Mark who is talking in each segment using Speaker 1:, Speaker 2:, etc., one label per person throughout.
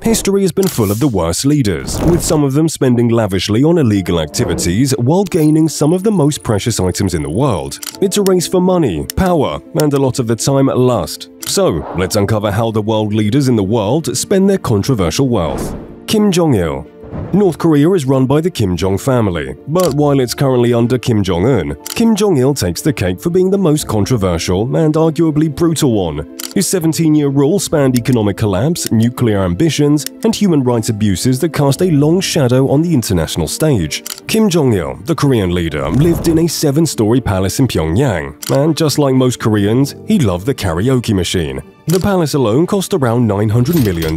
Speaker 1: History has been full of the worst leaders, with some of them spending lavishly on illegal activities while gaining some of the most precious items in the world. It's a race for money, power, and a lot of the time lust. So, let's uncover how the world leaders in the world spend their controversial wealth. Kim Jong Il. North Korea is run by the Kim Jong family, but while it's currently under Kim Jong-un, Kim Jong-il takes the cake for being the most controversial and arguably brutal one. His 17-year rule spanned economic collapse, nuclear ambitions, and human rights abuses that cast a long shadow on the international stage. Kim Jong-il, the Korean leader, lived in a 7-story palace in Pyongyang, and just like most Koreans, he loved the karaoke machine. The palace alone cost around $900 million,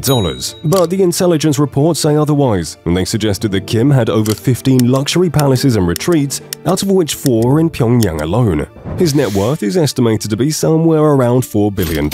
Speaker 1: but the intelligence reports say otherwise, and they suggested that Kim had over 15 luxury palaces and retreats, out of which 4 are in Pyongyang alone. His net worth is estimated to be somewhere around $4 billion.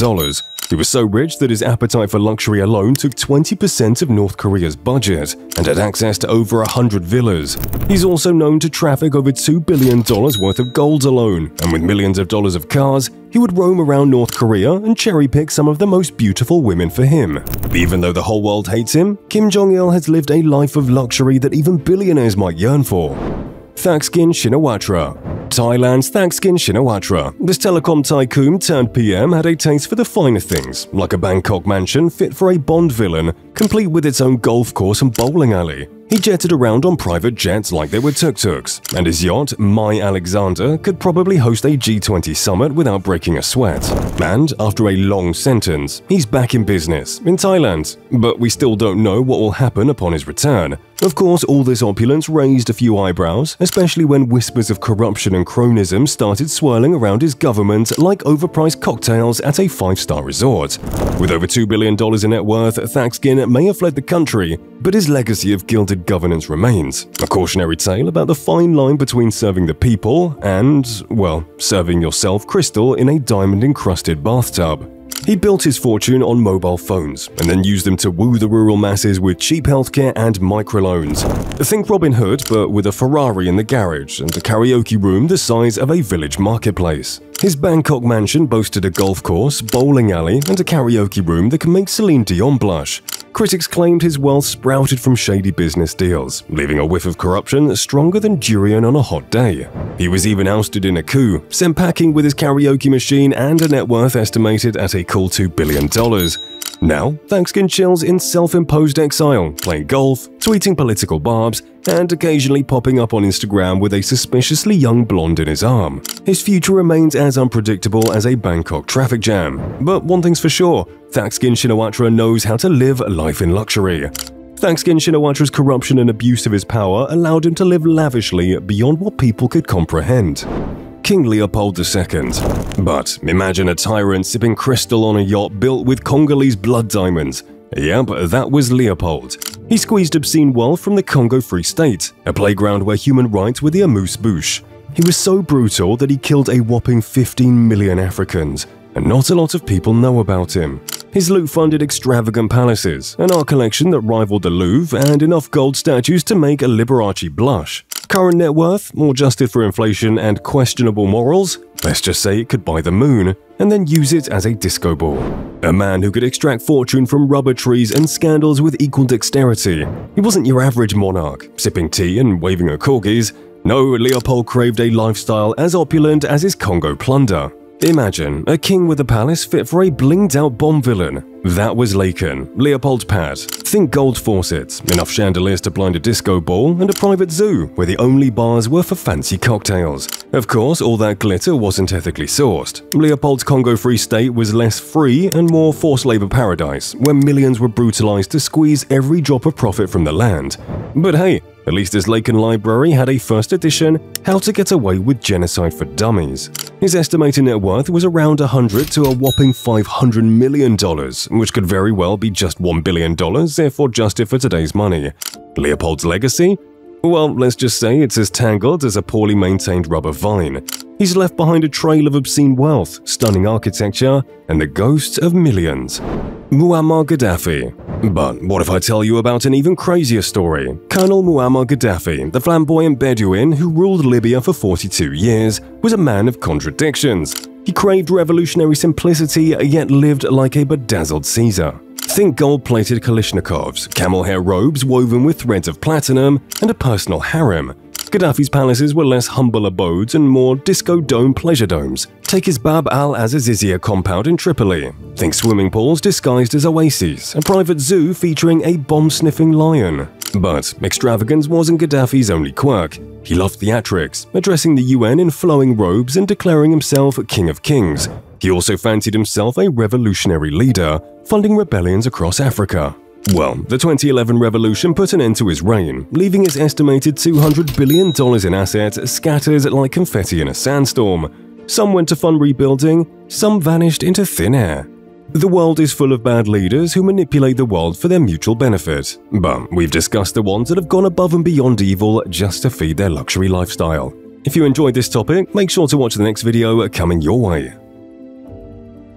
Speaker 1: He was so rich that his appetite for luxury alone took 20% of North Korea's budget and had access to over 100 villas. He's also known to traffic over $2 billion worth of gold alone, and with millions of dollars of cars, he would roam around North Korea and cherry-pick some of the most beautiful women for him. Even though the whole world hates him, Kim Jong-il has lived a life of luxury that even billionaires might yearn for. Thaksin Shinawatra. Thailand's Thaksin Shinawatra, this telecom tycoon turned PM, had a taste for the finer things, like a Bangkok mansion fit for a Bond villain, complete with its own golf course and bowling alley. He jetted around on private jets like they were tuk-tuks, and his yacht, My Alexander, could probably host a G20 summit without breaking a sweat. And after a long sentence, he's back in business, in Thailand. But we still don't know what will happen upon his return. Of course, all this opulence raised a few eyebrows, especially when whispers of corruption and cronism started swirling around his government like overpriced cocktails at a 5-star resort. With over $2 billion in net worth, Thaksin may have fled the country, but his legacy of gilded governance remains, a cautionary tale about the fine line between serving the people and, well, serving yourself crystal in a diamond-encrusted bathtub. He built his fortune on mobile phones and then used them to woo the rural masses with cheap healthcare and microloans. Think Robin Hood, but with a Ferrari in the garage and a karaoke room the size of a village marketplace. His Bangkok mansion boasted a golf course, bowling alley, and a karaoke room that can make Celine Dion blush. Critics claimed his wealth sprouted from shady business deals, leaving a whiff of corruption stronger than durian on a hot day. He was even ousted in a coup, sent packing with his karaoke machine and a net worth estimated at a cool $2 billion. Now, Thaksin chills in self-imposed exile, playing golf, tweeting political barbs, and occasionally popping up on Instagram with a suspiciously young blonde in his arm. His future remains as unpredictable as a Bangkok traffic jam. But one thing's for sure, Thaksin Shinawatra knows how to live life in luxury. Thaksin Shinawatra's corruption and abuse of his power allowed him to live lavishly beyond what people could comprehend. King Leopold II. But imagine a tyrant sipping crystal on a yacht built with Congolese blood diamonds. Yep, that was Leopold. He squeezed obscene wealth from the Congo Free State, a playground where human rights were the amuse-bouche. He was so brutal that he killed a whopping 15 million Africans, and not a lot of people know about him. His loot funded extravagant palaces, an art collection that rivaled the Louvre, and enough gold statues to make a Liberace blush. Current net worth, more adjusted for inflation and questionable morals, let's just say it could buy the moon, and then use it as a disco ball. A man who could extract fortune from rubber trees and scandals with equal dexterity. He wasn't your average monarch, sipping tea and waving at corgis. No, Leopold craved a lifestyle as opulent as his Congo plunder. Imagine a king with a palace fit for a blinged-out bomb villain. That was Laken, Leopold's pad. Think gold faucets, enough chandeliers to blind a disco ball, and a private zoo where the only bars were for fancy cocktails. Of course, all that glitter wasn't ethically sourced. Leopold's Congo Free State was less free and more forced labor paradise, where millions were brutalized to squeeze every drop of profit from the land. But hey, at least his Laken library had a first edition, How to Get Away with Genocide for Dummies. His estimated net worth was around $100 to a whopping $500 million, which could very well be just $1 billion if adjusted for today's money. Leopold's legacy? Well, let's just say it's as tangled as a poorly maintained rubber vine. He's left behind a trail of obscene wealth, stunning architecture, and the ghosts of millions. Muammar Gaddafi. But what if I tell you about an even crazier story? Colonel Muammar Gaddafi, the flamboyant Bedouin who ruled Libya for 42 years, was a man of contradictions. He craved revolutionary simplicity, yet lived like a bedazzled Caesar. Think gold-plated Kalashnikovs, camel hair robes woven with threads of platinum, and a personal harem. Gaddafi's palaces were less humble abodes and more disco dome pleasure domes. Take his Bab al-Azizia compound in Tripoli. Think swimming pools disguised as oases, a private zoo featuring a bomb-sniffing lion. But extravagance wasn't Gaddafi's only quirk. He loved theatrics, addressing the UN in flowing robes and declaring himself King of Kings. He also fancied himself a revolutionary leader, funding rebellions across Africa. Well, the 2011 revolution put an end to his reign, leaving his estimated $200 billion in assets scattered like confetti in a sandstorm. Some went to fund rebuilding, some vanished into thin air. The world is full of bad leaders who manipulate the world for their mutual benefit, but we've discussed the ones that have gone above and beyond evil just to feed their luxury lifestyle. If you enjoyed this topic, make sure to watch the next video coming your way.